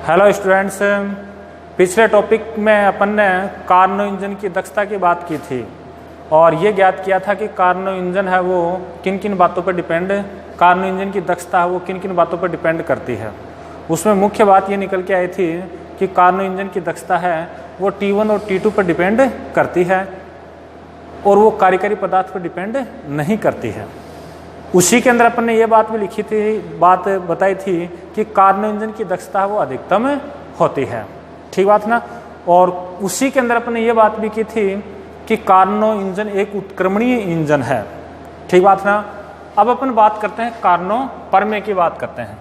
Hello students, पिछले topic में अपन ने कार्नो इंजन की दक्षता की बात की थी और ये ज्ञात किया था कि कार्नो इंजन है वो किन किन बातों पर डिपेंड, कार्नो इंजन की दक्षता है वो किन किन बातों पर डिपेंड करती है। उसमें मुख्य बात ये निकल के आई थी कि कार्नो इंजन की दक्षता है वो T1 और T2 पर डिपेंड करती है और वो कार्यकारी पदार्थ पर डिपेंड नहीं करती है। उसी के अंदर अपन ने ये बात भी लिखी थी, बात बताई थी कि कार्नो इंजन की दक्षता वो अधिकतम होती है। ठीक बात ना। और उसी के अंदर अपन ने ये बात भी की थी कि कार्नो इंजन एक उत्क्रमणीय इंजन है। ठीक बात ना। अब अपन बात करते हैं कार्नो परमे की बात करते हैं।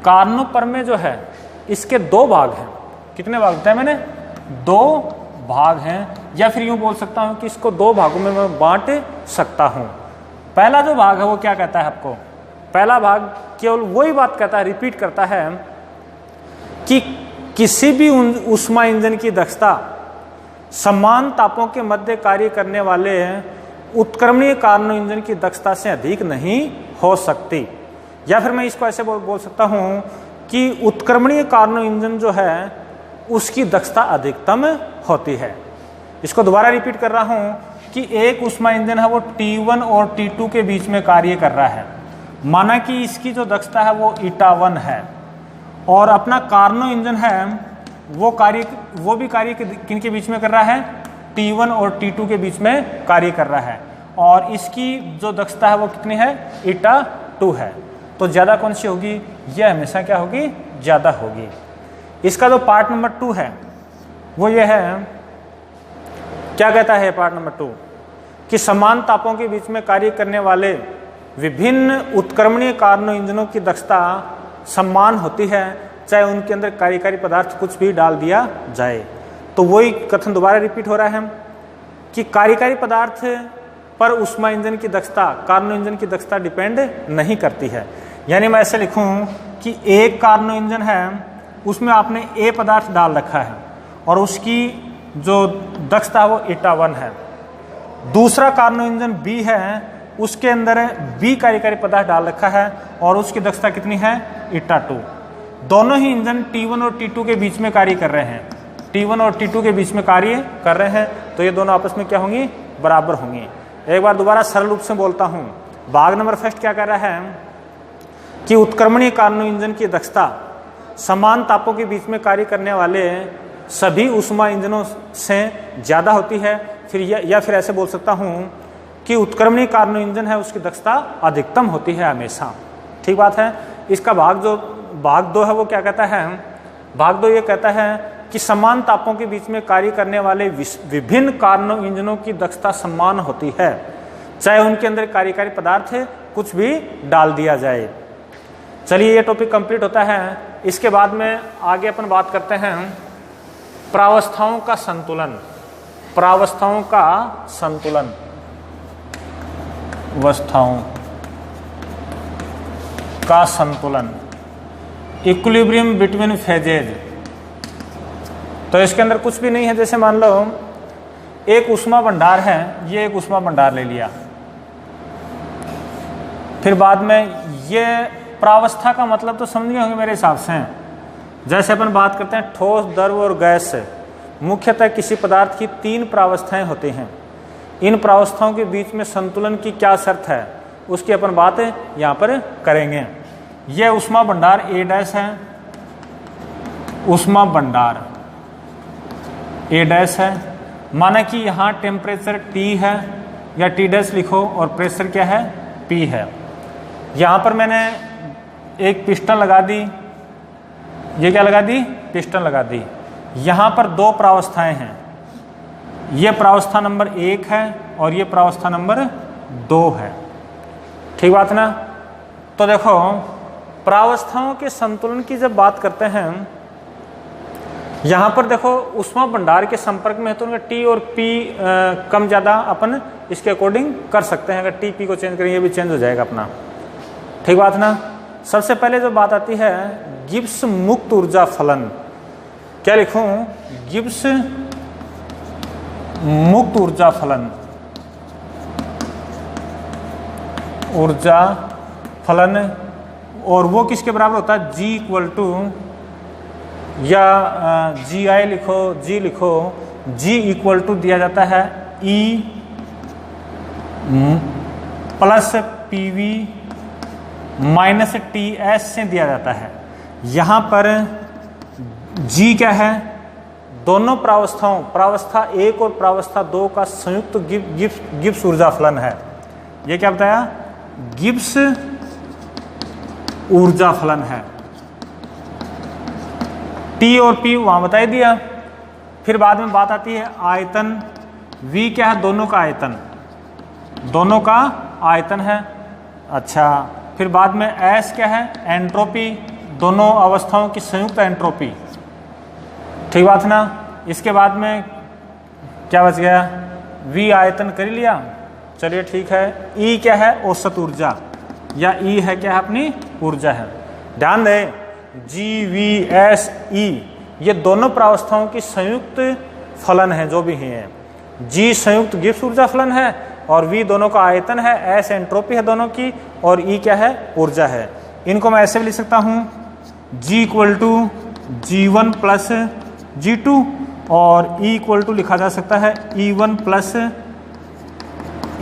कार्नो परमे जो है इसके दो भाग हैं। कितने भाग बताए मैंने? दो भाग हैं, या फिर यूं बोल सकता हूं कि इसको दो भागों में मैं बांट सकता हूं। पहला जो भाग है वो क्या कहता है आपको? पहला भाग केवल वही बात कहता है, रिपीट करता है कि किसी भी ऊष्मा इंजन की दक्षता समान तापों के मध्य कार्य करने वाले उत्क्रमणीय कार्नो इंजन की दक्षता से अधिक नहीं हो सकती। या फिर मैं इसको ऐसे बोल सकता हूं कि उत्क्रमणीय कार्नो इंजन जो है उसकी दक्षता अधिकतम होती है। इसको दोबारा रिपीट कर रहा हूं कि एक ऊष्मा इंजन है वो T1 और T2 के बीच में कार्य कर रहा है। माना कि इसकी जो दक्षता है वो 𝜂1 है और अपना कार्नो इंजन है वो भी कार्य किन के बीच में कर रहा है? T1 और T2 के बीच में कार्य कर रहा है और इसकी जो दक्षता है वो कितनी है? 𝜂2 है। तो ज़्यादा कौन सी होगी? यह हमेशा क्या होगी? ज़्यादा होगी। इसका जो पार्ट नंबर 2 है वो ये है, क्या कहता है पार्ट नंबर 2? कि समान तापों के बीच में कार्य करने वाले विभिन्न उत्क्रमणीय कार्नो इंजनों की दक्षता समान होती है, चाहे उनके अंदर कार्यकारी पदार्थ कुछ भी डाल दिया जाए। तो वही कथन दोबारा रिपीट हो रहा है कि कार्यकारी पदार्थ पर ऊष्मा इंजन की दक्षता कार्नो इंजन की दक्षता डिपेंड नहीं करती है। यानी मैं ऐसे लिखूं कि एक कार्नो इंजन है उसमें आपने ए पदार्थ डाल रखा है और उसकी जो दक्षता है वो 𝜂1 है। दूसरा कार्नो इंजन बी है, उसके अंदर बी कार्यकारी पदार्थ डाल रखा है और उसकी दक्षता कितनी है? 𝜂2। दोनों ही इंजन T1 और T2 के बीच में कार्य कर रहे हैं। T1 और T2 के बीच में कार्य कर रहे हैं तो ये दोनों आपस में क्या होंगी? बराबर होंगी। एक बार दोबारा सरल रूप से बोलता हूं। भाग नंबर फर्स्ट क्या कह रहा है कि उत्क्रमणीय कार्नो इंजन की दक्षता समान तापों के बीच में कार्य करने वाले सभी ऊष्मा इंजनों से ज़्यादा होती है। फिर या फिर ऐसे बोल सकता हूं कि उत्क्रमणीय कार्नो इंजन है उसकी दक्षता अधिकतम होती है हमेशा। ठीक बात है। इसका भाग 2 है वो क्या कहता है? भाग 2 ये कहता है कि समान तापों के बीच में कार्य करने वाले विभिन्न कार्नो इंजनों की दक्षता समान होती है, चाहे उनके अंदर कार्यकारी पदार्थ कुछ भी डाल दिया जाए। चलिए ये टॉपिक कंप्लीट होता है। इसके बाद में आगे अपन बात करते हैं प्रावस्थाओं का संतुलन। प्रावस्थाओं का संतुलन, अवस्थाओं का संतुलन, इक्विलिब्रियम बिटवीन फेजेज। तो इसके अंदर कुछ भी नहीं है। जैसे मान लो एक ऊष्मा भंडार है, ये एक ऊष्मा भंडार ले लिया, फिर बाद में ये प्रावस्था का मतलब तो समझ गए होंगे मेरे हिसाब से। जैसे अपन बात करते हैं ठोस, द्रव और गैस से, मुख्यतः किसी पदार्थ की 3 प्रावस्थाएं होती हैं। इन प्रावस्थाओं के बीच में संतुलन की क्या शर्त है उसकी अपन बात यहाँ पर करेंगे। यह ऊष्मा भंडार A' है, ऊष्मा भंडार A' है। माना कि यहाँ टेम्परेचर T है या T' लिखो और प्रेशर क्या है? P है। यहाँ पर मैंने एक पिस्टन लगा दी, ये क्या लगा दी? पिस्टन लगा दी। यहाँ पर 2 प्रावस्थाएं हैं, ये प्रावस्था नंबर 1 है और ये प्रावस्था नंबर 2 है। ठीक बात ना। तो देखो प्रावस्थाओं के संतुलन की जब बात करते हैं, यहाँ पर देखो ऊष्मा भंडार के संपर्क में है तो उनका T और P कम ज़्यादा अपन इसके अकॉर्डिंग कर सकते हैं। अगर T P को चेंज करेंगे ये भी चेंज हो जाएगा अपना। ठीक बात ना। सबसे पहले जो बात आती है गिब्स मुक्त ऊर्जा फलन। क्या लिखूं? गिब्स मुक्त ऊर्जा फलन, ऊर्जा फलन, और वो किसके बराबर होता है? G = या जी आई लिखो, जी लिखो, जी इक्वल टू दिया जाता है E plus P V minus T S से दिया जाता है। यहाँ पर जी क्या है, दोनों प्रावस्थाओं, प्रावस्था 1 और प्रावस्था 2 का संयुक्त गिब्स ऊर्जा फलन है। ये क्या बताया, गिब्स ऊर्जा फलन है। टी और पी वहां बता ही दिया। फिर बाद में बात आती है आयतन, वी क्या है, दोनों का आयतन, दोनों का आयतन है। अच्छा, फिर बाद में एस क्या है, एंट्रोपी, दोनों अवस्थाओं की संयुक्त एंट्रोपी। ठीक बात ना। इसके बाद में क्या बच गया, वी आयतन कर लिया, चलिए ठीक है। ई क्या है, औसत ऊर्जा, या ई है क्या है, अपनी ऊर्जा है। ध्यान दें, जी वी एस ई ये दोनों प्रावस्थाओं की संयुक्त फलन है जो भी है। जी संयुक्त गिब्स ऊर्जा फलन है और वी दोनों का आयतन है, एस एंट्रोपी है दोनों की, और ई क्या है, ऊर्जा है। इनको मैं ऐसे भी लिख सकता हूं, जी equal to G1 plus G2 और E इक्वल टू लिखा जा सकता है E1 प्लस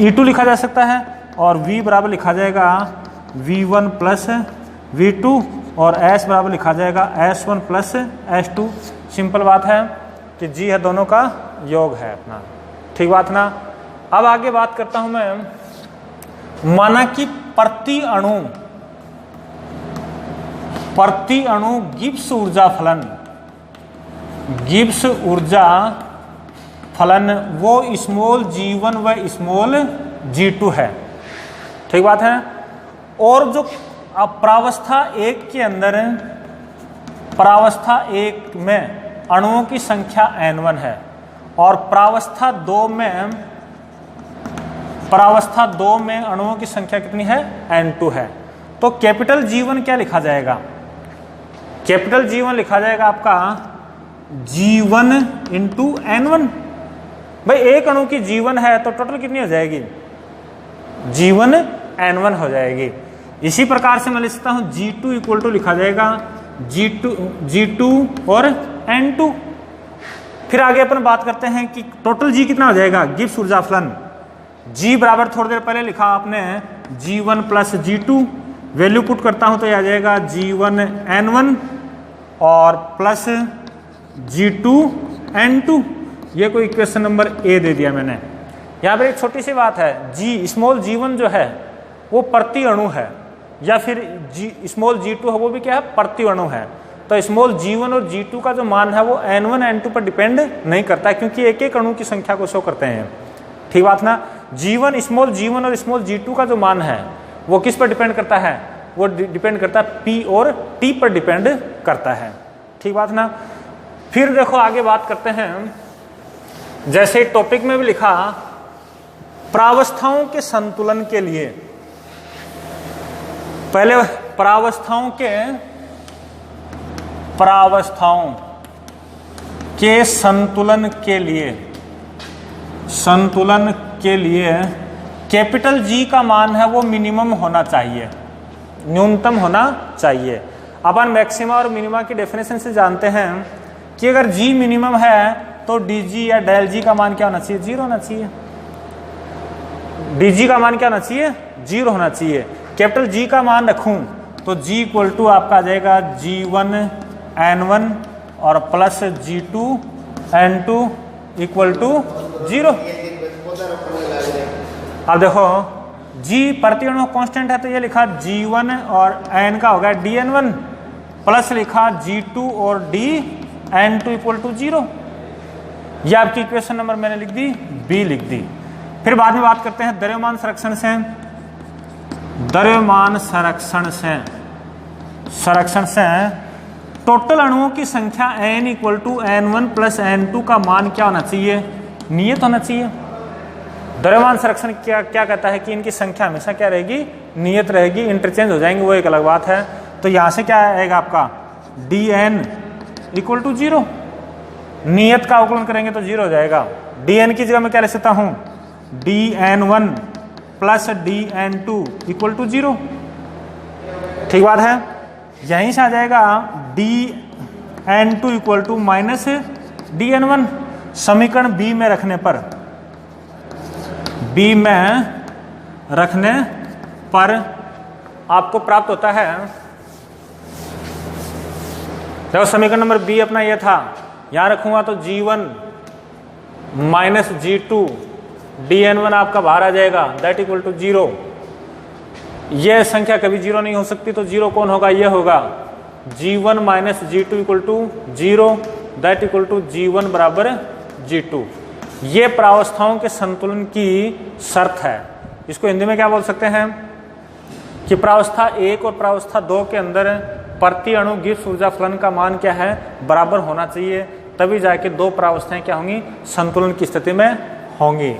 E2 लिखा जा सकता है, और V बराबर लिखा जाएगा V1 प्लस V2 और S बराबर लिखा जाएगा S1 प्लस S2। सिंपल बात है कि G है दोनों का योग है अपना। ठीक बात ना। अब आगे बात करता हूं मैं, माना कि प्रति अणु गिब्स ऊर्जा फलन, गिब्स ऊर्जा फलन वो स्मॉल G1 व स्मॉल G2 है। ठीक बात है। और जो प्रावस्था 1 के अंदर, प्रावस्था 1 में अणुओं की संख्या N1 है और प्रावस्था 2 में अणुओं की संख्या कितनी है, N2 है। तो कैपिटल G1 क्या लिखा जाएगा, कैपिटल G1 लिखा जाएगा आपका G1 इंटू N1। भाई एक अणु की G1 है तो टोटल कितनी हो जाएगी, G1 N1 हो जाएगी। इसी प्रकार से मैं लिख सकता हूं G2 इक्वल टू लिखा जाएगा G2 और N2। फिर आगे अपन बात करते हैं कि टोटल G कितना हो जाएगा, गिब्स ऊर्जा फलन G बराबर थोड़ी देर पहले लिखा आपने G1 plus G2, value put करता हूं तो यह आ जाएगा G1 N1 और प्लस G2 N2। ये कोई इक्वेशन नंबर ए दे दिया मैंने। यहाँ पर एक छोटी सी बात है, G स्मॉल G1 जो है वो प्रति अणु है, या फिर स्मॉल G2 है वो भी क्या है, प्रति अणु है। तो स्मॉल G1 और G2 का जो मान है वो N1 N2 पर डिपेंड नहीं करता है, क्योंकि एक एक अणु की संख्या को शो करते हैं। ठीक बात ना। स्मॉल G1 और स्मॉल G2 का जो मान है वो किस पर डिपेंड करता है, वो डिपेंड करता है P और T पर डिपेंड करता है। ठीक बात ना। फिर देखो आगे बात करते हैं, जैसे टॉपिक में भी लिखा, प्रावस्थाओं के संतुलन के लिए, पहले प्रावस्थाओं के संतुलन के लिए कैपिटल G का मान है वो मिनिमम होना चाहिए, न्यूनतम होना चाहिए। अपन मैक्सिमा और मिनिमा की डेफिनेशन से जानते हैं कि अगर G मिनिमम है तो DG या डेल G का मान क्या होना चाहिए, 0 होना चाहिए। DG का मान क्या होना चाहिए, 0 होना चाहिए। कैपिटल G का मान रखूं तो G इक्वल टू आपका आ जाएगा G1 N1 और plus G2 N2 equal to 0। अब देखो G प्रति अणु कांस्टेंट है तो ये लिखा G1 और N का होगा DN1 प्लस लिखा G2 और DN2 इक्वल टू 0। ये आपकी इक्वेशन नंबर मैंने लिख दी, B लिख दी। फिर बाद में बात करते हैं द्रव्यमान संरक्षण से। द्रव्यमान संरक्षण से टोटल अणुओं की संख्या N equal to N1 plus N2 का मान क्या होना चाहिए, नियत होना चाहिए। द्रव्यमान संरक्षण क्या कहता है कि इनकी संख्या हमेशा क्या रहेगी, नियत रहेगी। इंटरचेंज हो जाएंगे वो एक अलग बात है। तो यहां से क्या आएगा आपका DN इक्वल टू 0, नियत का अवकलन करेंगे तो 0 हो जाएगा। DN की जगह मैं क्या लिख सकता हूं, DN1 plus DN2 equal to 0। ठीक बात है। यहीं से आ जाएगा N2 equal to minus dN1। समीकरण बी में रखने पर आपको प्राप्त होता है, देखो समीकरण नंबर बी अपना ये था, यहां रखूंगा तो G1 माइनस G2 dN1 आपका बाहर आ जाएगा, दैट इक्वल टू 0। यह संख्या कभी 0 नहीं हो सकती, तो 0 कौन होगा, यह होगा G1 minus G2 equal to 0, that equal to G1 बराबर G2। ये प्रावस्थाओं के संतुलन की शर्त है। इसको हिंदी में क्या बोल सकते हैं कि प्रावस्था 1 और प्रावस्था 2 के अंदर प्रति अणु गिब्स ऊर्जा फलन का मान क्या है, बराबर होना चाहिए, तभी जाके दो प्रावस्थाएं क्या होंगी, संतुलन की स्थिति में होंगी।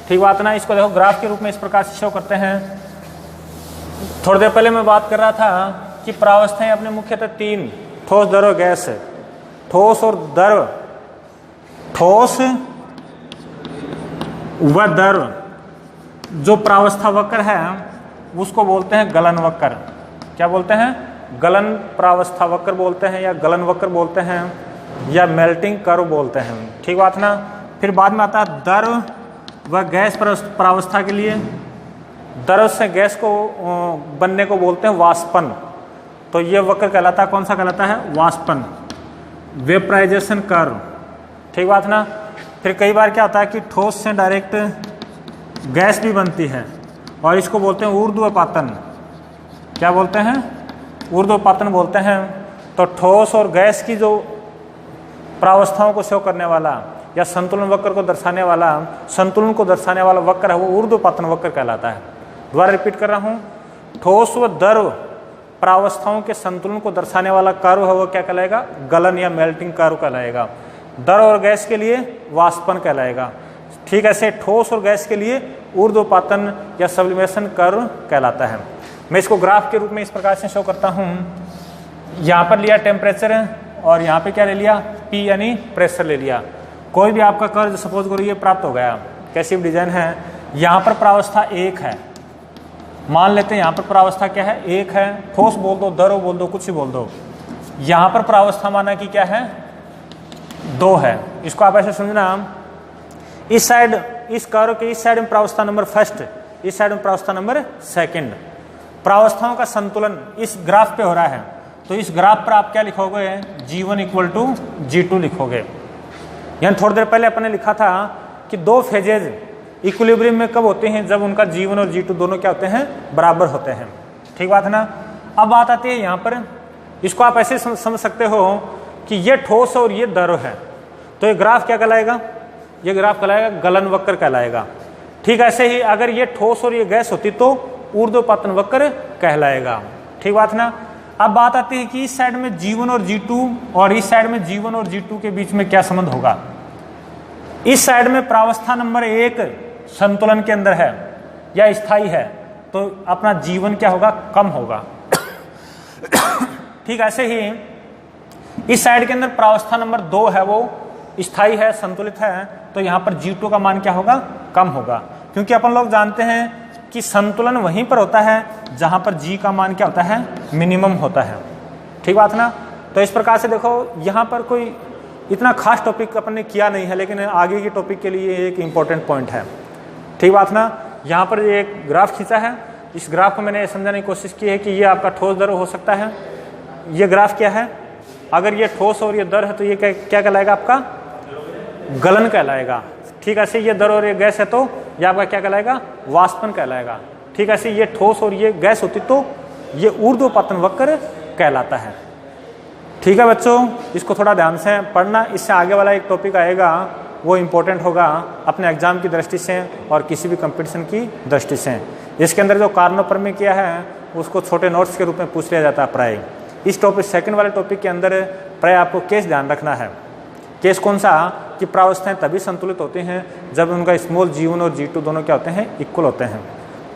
ठीक बात ना। इसको देखो ग्राफ के रूप में इस प्रकार से शो करते हैं। थोड़ी देर पहले मैं बात कर रहा था कि प्रावस्थाएं अपने मुख्यतः 3, ठोस, द्रव और गैस। ठोस और द्रव, ठोस व द्रव जो प्रावस्था वक्र है उसको बोलते हैं गलन वक्र। क्या बोलते हैं, गलन प्रावस्था वक्र बोलते हैं, या गलन वक्र बोलते हैं, या मेल्टिंग कर्व बोलते हैं। ठीक बात ना। फिर बाद में आता है द्रव व गैस प्रावस्था के लिए, द्रव से गैस को बनने को बोलते हैं वाष्पन। तो ये वक्र कहलाता है, कौन सा कहलाता है, वाष्पन, वेपराइजेशन कर्व। ठीक बात ना। फिर कई बार क्या होता है कि ठोस से डायरेक्ट गैस भी बनती है और इसको बोलते हैं ऊर्ध्वपातन। क्या बोलते हैं, ऊर्ध्वपातन बोलते हैं। तो ठोस और गैस की जो प्रावस्थाओं को शो करने वाला या संतुलन वक्र को दर्शाने वाला, संतुलन को दर्शाने वाला वक्र है वो ऊर्ध्वपातन वक्र कहलाता है। दोबारा रिपीट कर रहा हूँ, ठोस व द्रव प्रावस्थाओं के संतुलन को दर्शाने वाला कर्व है वो क्या कहलाएगा, गलन या मेल्टिंग कर्व कहलाएगा। द्रव और गैस के लिए वाष्पन कहलाएगा। ठीक ऐसे ठोस और गैस के लिए ऊर्ध्वपातन या सब्लिमेशन कर्व कहलाता है। मैं इसको ग्राफ के रूप में इस प्रकार से शो करता हूँ। यहाँ पर लिया टेम्परेचर और यहाँ पे क्या ले लिया, P यानी प्रेशर ले लिया। कोई भी आपका कर्व सपोज करो ये प्राप्त हो गया, कैसी भी डिजाइन है। यहाँ पर प्रावस्था 1 है, मान लेते हैं यहाँ पर प्रावस्था क्या है, 1 है। ठोस बोल दो, द्रव बोल दो, कुछ भी बोल दो। यहाँ पर प्रावस्था माना कि क्या है, 2 है। इसको आप ऐसे समझना, इस साइड, इस कर्व के इस साइड में प्रावस्था नंबर 1, इस साइड में प्रावस्था नंबर 2। प्रावस्थाओं का संतुलन इस ग्राफ पे हो रहा है, तो इस ग्राफ पर आप क्या लिखोगे, G1 इक्वल टू G2 लिखोगे। यानी थोड़ी देर पहले अपने लिखा था कि 2 फेजेज इक्विलिब्रियम में कब होते हैं, जब उनका G1 और G2 दोनों क्या होते हैं, बराबर होते हैं। ठीक बात है ना। अब बात आती है यहाँ पर, इसको आप ऐसे समझ सकते हो कि ये ठोस और ये द्रव है, तो ये ग्राफ क्या कहलाएगा, ये ग्राफ कहलाएगा गलन वक्र कहलाएगा। ठीक ऐसे ही अगर ये ठोस और ये गैस होती तो ऊर्ध्वपातन वक्र कहलाएगा। ठीक बात ना। अब बात आती है कि इस साइड में G1 और G2 और इस साइड में G1 और G2 के बीच में क्या संबंध होगा। इस साइड में प्रावस्था नंबर 1 संतुलन के अंदर है या स्थायी है, तो अपना G1 क्या होगा, कम होगा। ठीक ऐसे ही इस साइड के अंदर प्रावस्था नंबर 2 है, वो स्थायी है, संतुलित है, तो यहाँ पर G2 का मान क्या होगा, कम होगा। क्योंकि अपन लोग जानते हैं कि संतुलन वहीं पर होता है जहाँ पर G का मान क्या होता है, मिनिमम होता है। ठीक बात ना। तो इस प्रकार से देखो, यहाँ पर कोई इतना खास टॉपिक अपन ने किया नहीं है, लेकिन आगे की टॉपिक के लिए एक इम्पोर्टेंट पॉइंट है। ठीक बात ना। यहाँ पर एक ग्राफ खींचा है, इस ग्राफ को मैंने समझाने की कोशिश की है कि ये आपका ठोस द्रव हो सकता है। ये ग्राफ क्या है, अगर ये ठोस और ये द्रव है तो ये क्या कहलाएगा, आपका गलन कहलाएगा। ठीक ऐसे ये द्रव और ये गैस है तो ये आपका क्या कहलाएगा, वाष्पन कहलाएगा। ठीक ऐसे ये ठोस और ये गैस होती तो ये ऊर्ध्वपातन वक्र कहलाता है। ठीक है बच्चों, इसको थोड़ा ध्यान से पढ़ना, इससे आगे वाला एक टॉपिक आएगा वो इम्पोर्टेंट होगा अपने एग्जाम की दृष्टि से और किसी भी कंपटीशन की दृष्टि से। इसके अंदर जो कारणों पर में किया है उसको छोटे नोट्स के रूप में पूछ लिया जाता है प्राय। इस टॉपिक सेकंड वाले टॉपिक के अंदर प्राय आपको केस ध्यान रखना है। केस कौन सा, कि प्रावस्थाएं तभी संतुलित होती हैं जब उनका स्मॉल G1 और G2 दोनों क्या होते हैं, इक्वल होते हैं।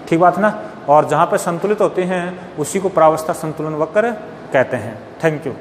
ठीक बात ना। और जहाँ पर संतुलित होते हैं उसी को प्रावस्था संतुलन वक्र कहते हैं। Thank you.